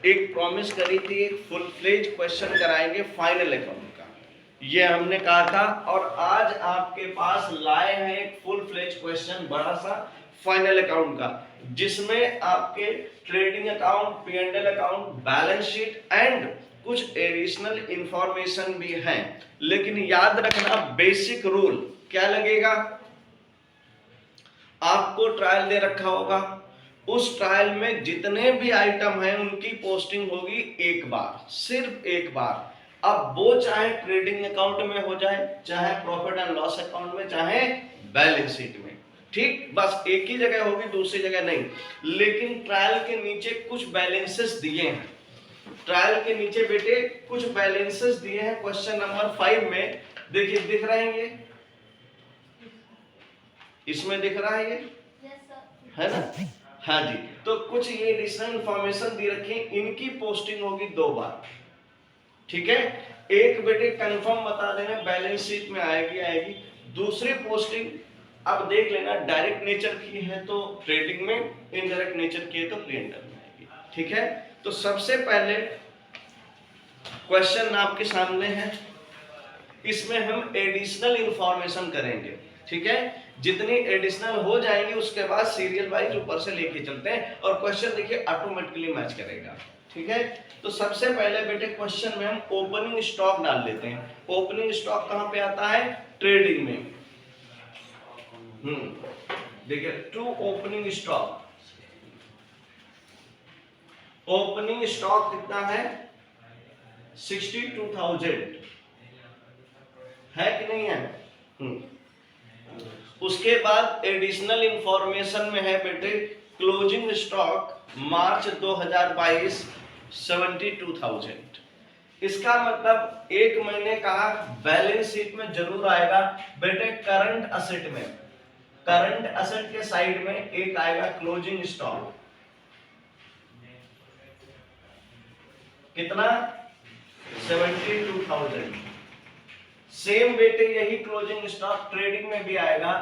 एक प्रॉमिस करी थी, एक फुल फ्लेज क्वेश्चन कराएंगे फाइनल अकाउंट का, ये हमने कहा था। और आज आपके पास लाए हैं एक फुल फ्लेज क्वेश्चन बड़ा सा फाइनल अकाउंट का, जिसमें आपके trading account, P&L account, balance sheet and कुछ एडिशनल इंफॉर्मेशन भी हैं। लेकिन याद रखना बेसिक रूल क्या लगेगा, आपको ट्रायल दे रखा होगा, उस ट्रायल में जितने भी आइटम हैं उनकी पोस्टिंग होगी एक बार, सिर्फ एक बार। अब वो चाहे ट्रेडिंग अकाउंट में हो जाए, चाहे प्रॉफिट एंड लॉस अकाउंट में, चाहे बैलेंस शीट में, ठीक, बस एक ही जगह होगी, दूसरी जगह नहीं। लेकिन ट्रायल के नीचे कुछ बैलेंसेस दिए हैं, ट्रायल के नीचे बेटे कुछ बैलेंसेस दिए हैं क्वेश्चन नंबर 5 में। देखिए दिख रहे हैं ये, इसमें दिख रहा है ये, है ना? हाँ जी, तो कुछ ये एडिशनल इंफॉर्मेशन दी रखी है, इनकी पोस्टिंग होगी 2 बार, ठीक है। एक बेटे कंफर्म बता देना बैलेंस शीट में आएगी। दूसरी पोस्टिंग अब देख लेना, डायरेक्ट नेचर की है तो ट्रेडिंग में, इनडायरेक्ट नेचर की है तो P&L में आएगी, ठीक है। तो सबसे पहले क्वेश्चन आपके सामने है, इसमें हम एडिशनल इंफॉर्मेशन करेंगे, ठीक है। जितनी एडिशनल हो जाएंगी उसके बाद सीरियल वाइज ऊपर से लेके चलते हैं और क्वेश्चन देखिए ऑटोमेटिकली मैच करेगा, ठीक है। तो सबसे पहले बेटे क्वेश्चन में हम ओपनिंग स्टॉक डाल लेते हैं। ओपनिंग स्टॉक कहां पे आता है? ट्रेडिंग में। देखिए to opening stock, opening stock कितना है? 62,000 है कि नहीं है? उसके बाद एडिशनल इंफॉर्मेशन में है बेटे क्लोजिंग स्टॉक मार्च 2022 72,000। इसका मतलब एक महीने का बैलेंस शीट में जरूर आएगा बेटे करंट असेट में, करंट असेट के साइड में एक आएगा क्लोजिंग स्टॉक, कितना? 72,000। सेम बेटे यही क्लोजिंग स्टॉक ट्रेडिंग में भी आएगा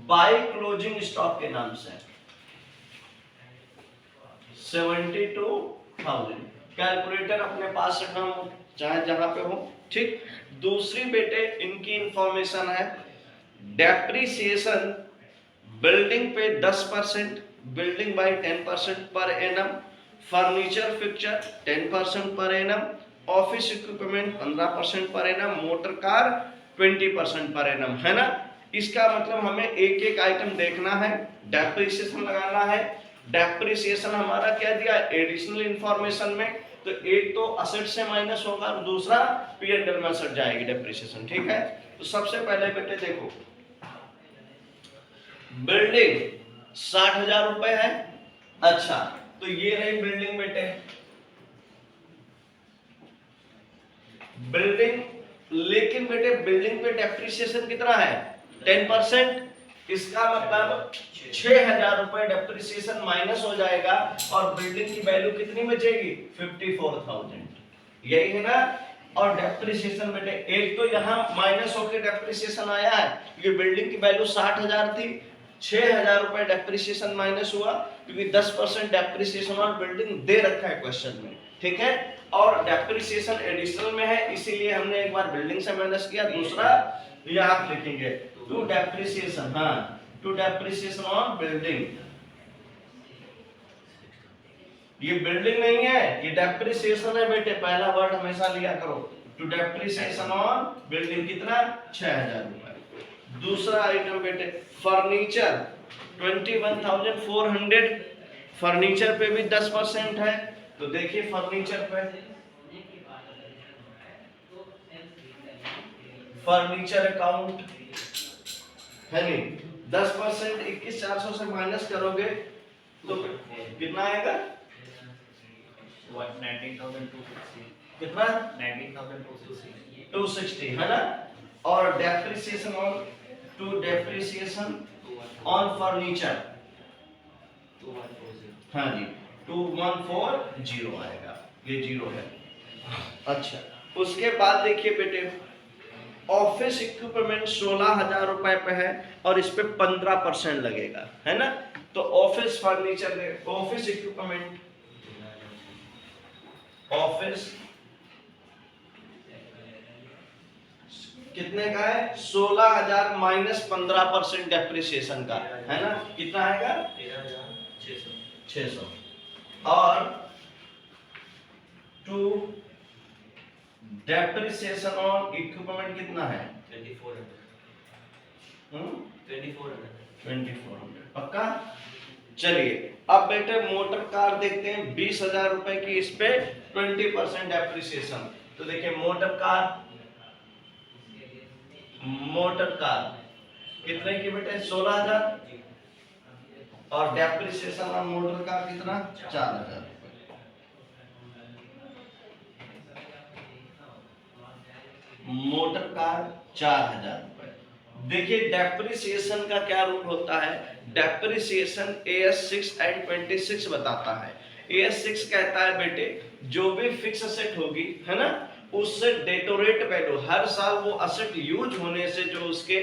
बाय क्लोजिंग स्टॉक के नाम से 72,000। कैलकुलेटर अपने पास रखना हो चाहे जहां पे हो, ठीक। दूसरी बेटे इनकी इंफॉर्मेशन है डेप्रिसिएशन बिल्डिंग पे 10%, building bye 10% per annum, furniture fixture 10% per annum, office equipment 15% per annum, motor car 20% per annum, है ना। इसका मतलब हमें एक एक आइटम देखना है, डेप्रिसिएशन लगाना है। डेप्रिसिएशन हमारा क्या दिया? एडिशनल इंफॉर्मेशन में, तो एक तो असेट से माइनस होगा और दूसरा P&L में सट जाएगी डेप्रिसिएशन, ठीक है। तो सबसे पहले बेटे देखो, बिल्डिंग 60,000 रुपए है, अच्छा तो ये रही बिल्डिंग बेटे, बिल्डिंग। लेकिन बेटे बिल्डिंग पे डेप्रिसिएशन कितना है? 10%। इसका मतलब 6,000 रुपए डेप्रिसिएशन माइनस हो जाएगा और बिल्डिंग की वैल्यू कितनी बचेगी? 54,000, यही है ना। और डेप्रिसिएशन बेटे एक तो यहाँ माइनस होकर डेप्रिसिएशन आया है क्योंकि बिल्डिंग की वैल्यू 60,000 थी, 6,000 रुपए डेप्रिसिएशन माइनस हुआ क्योंकि 10% डेप्रिसिएशन और बिल्डिंग दे रखा है क्वेश्चन में, ठीक है। और डेप्रिसिएशन एडिशनल में है इसीलिए हमने एक बार बिल्डिंग से माइनस किया, दूसरा यहाँ आप लिखेंगे टू डेप्रिसिएशन, हाँ टू डेप्रिसिएशन ऑन बिल्डिंग। ये बिल्डिंग नहीं है, ये डेप्रिसिएशन है बेटे, पहला वर्ड हमेशा लिया करो। टू डेप्रिसिएशन ऑन बिल्डिंग कितना? 6,000 रुपए। दूसरा आइटम बेटे फर्नीचर 21,400, फर्नीचर पे भी 10% है, तो देखिए फर्नीचर पे, फर्नीचर अकाउंट है नहीं, 10% 21,400 से माइनस करोगे तो कितना आएगा? 19,260, कितना? 19,260 है ना। और depreciation on, to depreciation on furniture 2140, हाँ जी 2140 आएगा, ये 0 है। अच्छा उसके बाद देखिए बेटे ऑफिस इक्विपमेंट 16,000 रुपए पे है और इस पे 15% लगेगा, है ना। तो office furniture, office equipment office कितने का है? 16,000 माइनस 15% डेप्रिसिएशन का है ना, कितना आएगा? 13,600। और टू डेप्रिसिएशन ऑन इक्विपमेंट कितना है? 2400। पक्का? चलिए अब बेटे मोटर कार देखते हैं, 20,000 रुपए की, इस पे 20% डेप्रिसिएशन। तो देखिए मोटर कार कितने की बेटे? 16,000। और डेप्रिसिएशन ऑन मोटर कार कितना? 4,000 रुपए। मोटर कार 4,000 रुपए। देखिए डेप्रिसिएशन का क्या रूल होता है? डेप्रिसिएशन AS6 एंड 26 बताता है। AS6 कहता है बेटे जो भी फिक्स असेट होगी है ना, उससे डेटोरेट वैल्यू, हर साल वो असेट यूज होने से जो उसके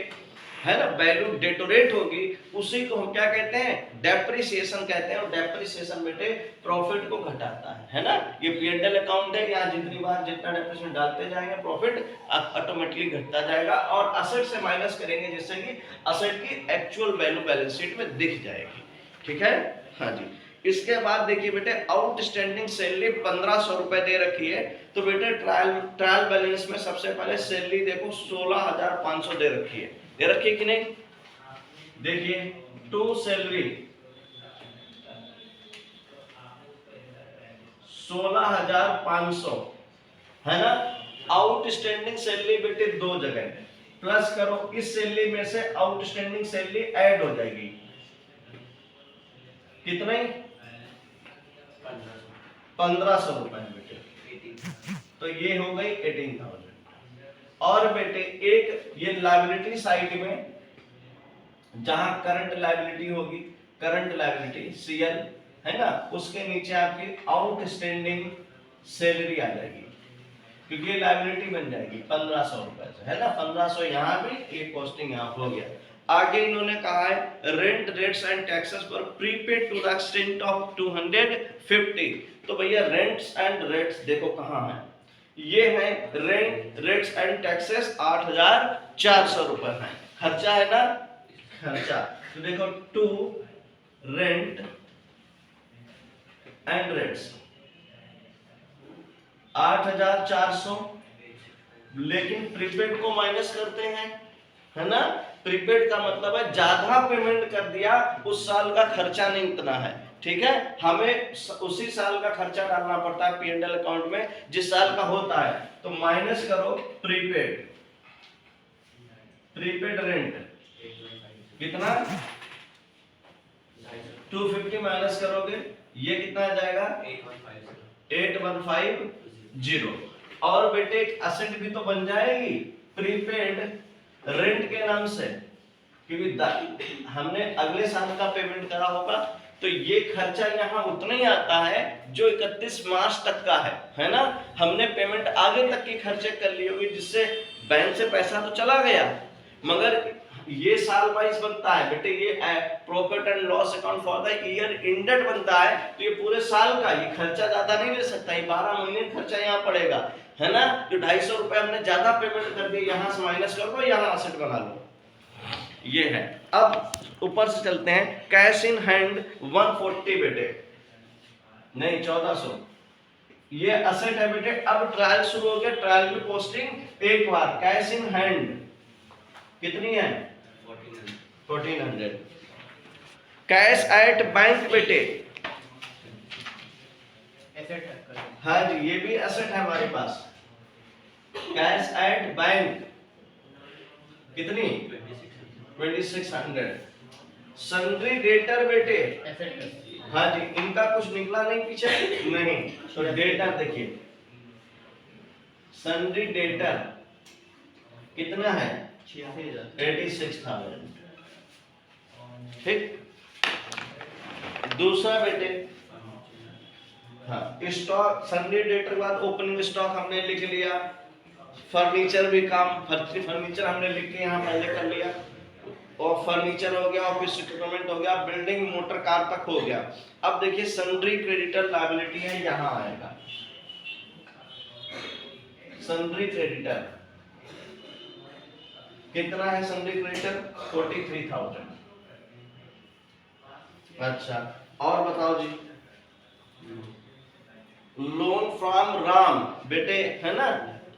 है ना वैल्यू डेटोरेट होगी, उसी को हम क्या कहते हैं? डेप्रिसिएशन कहते हैं। और डेप्रिसिएशन बेटे प्रॉफिट को घटाता है ना। ये P&L अकाउंट है, यहाँ जितनी बार जितना डेप्रिसिएशन डालते जाएंगे प्रॉफिट ऑटोमेटिकली घटता जाएगा, और असेट से माइनस करेंगे जिससे कि असेट की एक्चुअल वैल्यू बैलेंस शीट में दिख जाएगी। ठीक है, हाँ जी। इसके बाद देखिए बेटे आउटस्टैंडिंग सैलरी 1,500 रुपए दे रखी है। तो बेटे ट्रायल बैलेंस में सबसे पहले सैलरी देखो 16,500 दे रखी है, दे रखी है कि नहीं? देखिए टू सैलरी 16,500 है ना। आउटस्टैंडिंग सैलरी बेटे दो जगह प्लस करो, इस सैलरी में से आउटस्टैंडिंग सैलरी ऐड हो जाएगी, कितने? 1,500 रुपए बेटे। तो ये हो गई 18,000। और बेटे एक ये लायबिलिटी साइड में जहां करंट लायबिलिटी होगी, करंट लायबिलिटी CL है ना, उसके नीचे आपकी आउटस्टैंडिंग सैलरी आ जाएगी, क्योंकि ये लायबिलिटी बन जाएगी 1,500 रुपए से, है ना। 1,500 यहाँ भी, एक कॉस्टिंग यहाँ हो गया। आगे इन्होंने कहा है रेंट रेट्स एंड टैक्सेस पर prepaid to the extent of 250। तो भैया रेंट्स एंड रेट्स देखो कहाँ है, ये है रेंट रेट्स एंड टैक्सेस 8,400 रुपए है, खर्चा है ना, खर्चा। तो देखो टू रेंट एंड रेट्स 8,400, लेकिन प्रीपेड को माइनस करते हैं, है ना। प्रीपेड का मतलब है ज्यादा पेमेंट कर दिया, उस साल का खर्चा नहीं इतना है, ठीक है। हमें उसी साल का खर्चा डालना पड़ता है P&L अकाउंट में जिस साल का होता है। तो माइनस करो प्रीपेड रेंट कितना? 250 माइनस करोगे ये कितना आ जाएगा? 8150। और बेटे एक असेट भी तो बन जाएगी प्रीपेड रेंट के नाम से, क्योंकि हमने अगले साल का पेमेंट करा होगा। तो ये खर्चा यहाँ उतना ही आता है जो 31 मार्च तक का है ना। हमने पेमेंट आगे तक की खर्चे कर ली होगी, जिससे बैंक से पैसा तो चला गया, मगर ये साल वाइज बनता है बेटे। ये profit and loss account for the year ended बनता है, तो ये पूरे साल का, ये खर्चा ज्यादा नहीं ले सकता, ये 12 महीने खर्चा यहाँ पड़ेगा, है ना। जो 250 रुपए हमने ज्यादा पेमेंट कर दिए, यहाँ से माइनस कर दो, यहाँ असेट बना लो, ये है। अब ऊपर से चलते हैं, कैश इन हैंड 140 बेटे, नहीं 1400, ये असेट है बेटे। अब ट्रायल शुरू हो गया, ट्रायल की पोस्टिंग एक बार। कैश इन हैंड कितनी है? 1400। कैश एट बैंक बेटे, हाँ जी ये भी एसेट है हमारे पास। कैश एट बैंक कितनी? 2600। सन्ड्री डेटर बेटे, हाँ जी इनका कुछ निकला नहीं पीछे, नहीं। तो डेटर देखिए, सन्ड्री डेटर कितना है? 86,000। ठीक। दूसरा बेटे, हाँ स्टॉक, सन्ड्री डेटर के बाद ओपनिंग स्टॉक हमने लिख लिया। फर्नीचर भी काम, फर्नीचर हमने लिख के यहाँ पहले कर लिया, और फर्नीचर हो गया, ऑफिस इक्विपमेंट हो गया, बिल्डिंग मोटर कार तक हो गया। अब देखिए सन्ड्री क्रेडिटर लायबिलिटी है, यहाँ आएगा सन्ड्री क्रेडिटर कितना है? Sundry creditor 43,000। अच्छा, और बताओ जी। लोन फ्रॉम राम बेटे, है ना,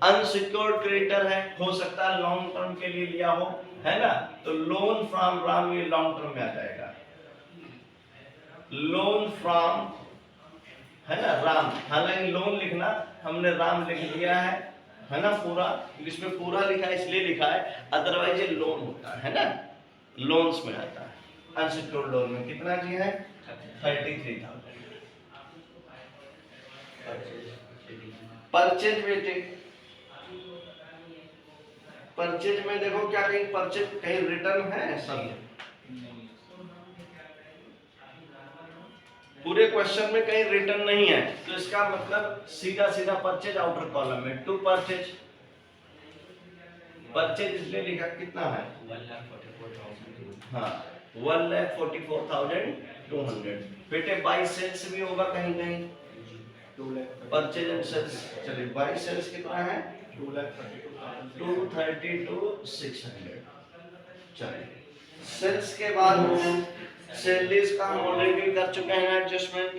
अनसिक्योर्ड क्रेडिटर है, हो सकता है लॉन्ग टर्म के लिए लिया हो, है ना, तो लोन फ्रॉम राम ये लॉन्ग टर्म में आ जाएगा। लोन फ्रॉम, है ना, राम, हालांकि लोन लिखना हमने राम लिख दिया है ना, पूरा इसमें पूरा लिखा है इसलिए लिखा है, अदरवाइज ये लोन होता है ना, लोन्स में आता है। अनसिक्योर्ड लोन में कितना जी है? 33,000। परचेज बेटे, परचेज में देखो क्या कहीं परचेज कहीं रिटर्न है? सब पूरे क्वेश्चन में कहीं रिटर्न नहीं है, तो इसका मतलब सीधा सीधा परचेज आउटर कॉलम में। टू परचेज, परचेज इसलिए लिखा कितना है? 1,44,000। हाँ, 1,44,200। बेटे बाई सेल्स भी होगा कहीं कहीं, परचेज एंड सेल्स। चलिए बाई सेल्स कितना है? 232,600। चलिए सेल्स के बाद सैलरीज का हम ऑलरेडी कर चुके हैं एडजस्टमेंट,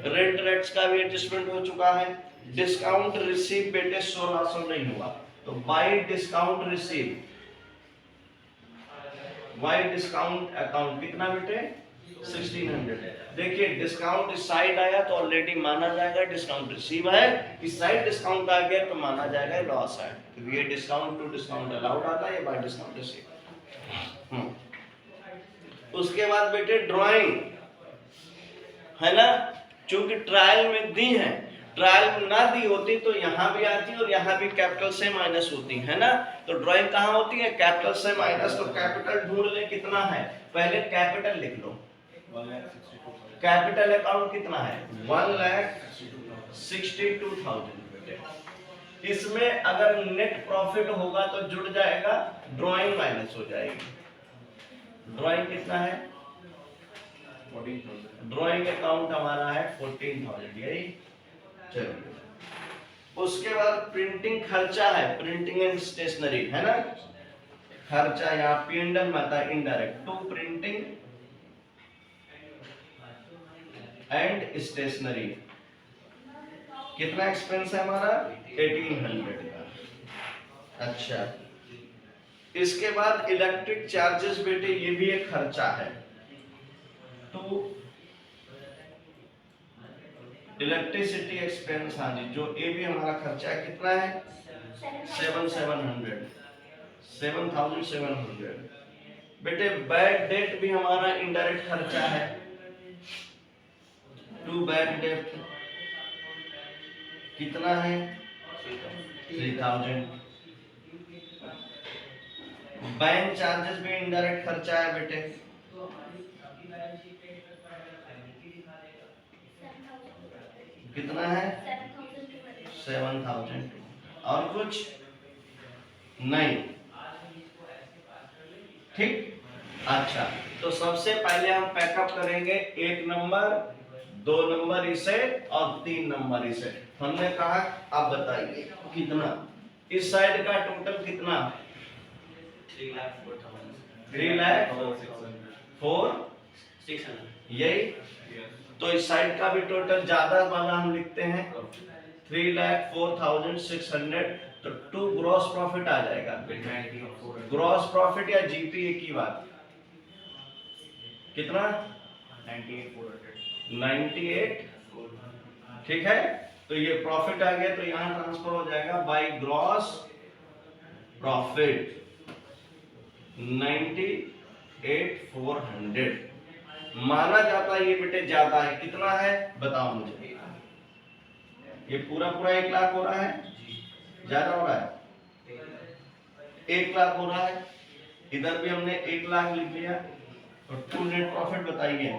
रेंट रेट्स का भी एडजस्टमेंट हो चुका है। डिस्काउंट रिसीव बेटे 1600 नहीं हुआ, तो bye discount receive, bye discount account कितना बेटे? 1600। देखिए डिस्काउंट इस साइड आया तो ऑलरेडी माना जाएगा डिस्काउंट रिसीव है, इस साइड डिस्काउंट आ गया तो माना जाएगा लॉस है, क्योंकि ये डिस्काउंट टू डिस्काउंट अलाउड आता है, ये बाय डिस्काउंट रिसीव। उसके बाद बेटे ड्राइंग, है ना, चूंकि ट्रायल में दी है, ट्रायल में ना दी होती तो यहां भी आती और यहां भी कैपिटल से माइनस होती, है ना, तो ड्राइंग कहां होती है? कैपिटल से माइनस। तो कैपिटल ढूंढ ले कितना है, पहले कैपिटल लिख लो। कैपिटल अकाउंट कितना है? 1,62,000 बेटे। इसमें अगर नेट प्रॉफिट होगा तो जुड़ जाएगा, ड्राइंग माइनस हो जाएगी। ड्राइंग कितना है? 14,000। ड्राइंग अकाउंट हमारा है 14,000, यही। चलिए उसके बाद प्रिंटिंग खर्चा है, प्रिंटिंग एंड स्टेशनरी, है ना, खर्चा यहाँ P&L में आता है indirect. To printing and stationery कितना एक्सपेंस है हमारा? 1,800 का। अच्छा, इसके बाद इलेक्ट्रिक चार्जेस बेटे, ये भी एक खर्चा है। तो इलेक्ट्रिसिटी एक्सपेंस, हाँ जी, जो ये भी हमारा खर्चा है, कितना है? 7,700 बेटे। बैड डेट भी हमारा इनडायरेक्ट खर्चा है। टू बैड डेट कितना है? 3,000। बैंक चार्जेस भी इनडायरेक्ट खर्चा है बेटे, कितना है? 7,000। और कुछ नहीं, ठीक। अच्छा, तो सबसे पहले हम पैकअप करेंगे 1 नंबर, 2 नंबर इसे और 3 नंबर इसे। हमने कहा आप बताइए कितना, इस साइड का टोटल कितना? 3,04,600, यही। तो इस साइड का भी टोटल ज्यादा वाला हम लिखते हैं 3,04,600। तो टू ग्रॉस प्रॉफिट आ जाएगा। ग्रॉस प्रॉफिट या जीपी एक ही बात, कितना? 98,400, ठीक है। तो ये प्रॉफिट आ गया, तो यहाँ ट्रांसफर हो जाएगा बाय ग्रॉस प्रॉफिट 98,400। माना जाता है ये बेटे ज्यादा है, कितना है बताओ मुझे। ये पूरा पूरा 1 लाख हो रहा है, ज्यादा हो रहा है? 1 लाख हो रहा है, इधर भी हमने 1 लाख लिख लिया। और टू नेट प्रॉफिट बताइए।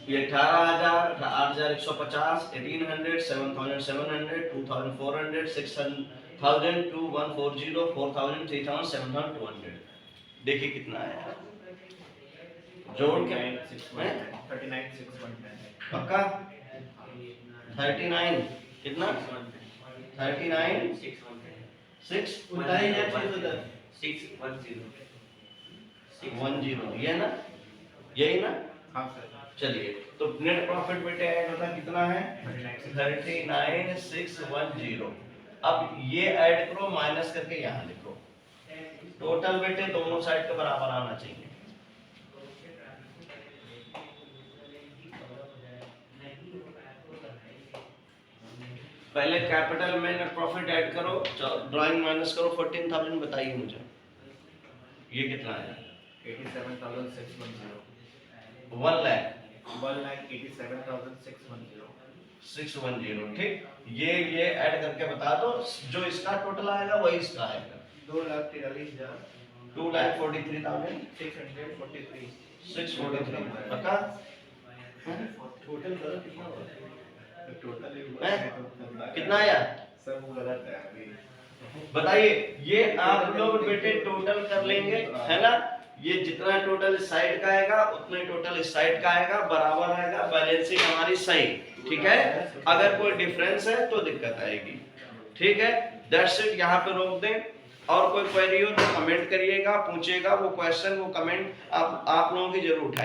ये 18,000, 8,150, 1,800, 7,700, 2,400, 6,000, 2,140, 4,000, 3,000, 7,200। देखिए कितना आया, जोड़ के 39,610 पक्का 39 कितना 39 610 ये ना यही ना। हाँ सर चलिए तो नेट प्रॉफिट बेटे ऐड होता कितना है 39,610। अब ये ऐड करो माइनस करके यहाँ लिखो टोटल बेटे दोनों साइड के बराबर आना चाहिए। पहले कैपिटल में नेट प्रॉफिट ऐड करो, ड्राइंग माइनस करो 14,000 बताइए मुझे ये कितना है 87,610 1 लाख 1,87,610 610 ठीक। ये ऐड करके बता दो जो इसका टोटल आएगा वही इसका आएगा 2,43,643 2,43,643 पक्का टोटल गलत कितना हुआ टोटल कितना आया सर वो गलत है अभी बताइए। ये आप लोग बेटे टोटल कर लेंगे है ना, ये जितना टोटल इस साइड का आएगा उतना टोटल इस साइड का आएगा, बराबर आएगा, बैलेंसिंग हमारी सही ठीक है। अगर कोई डिफरेंस है तो दिक्कत आएगी ठीक है। दैट्स इट, यहाँ पे रोक दें। और कोई क्वेरी हो तो कमेंट करिएगा, पूछिएगा, वो क्वेश्चन वो कमेंट आप लोगों की जरूर उठाएंगे।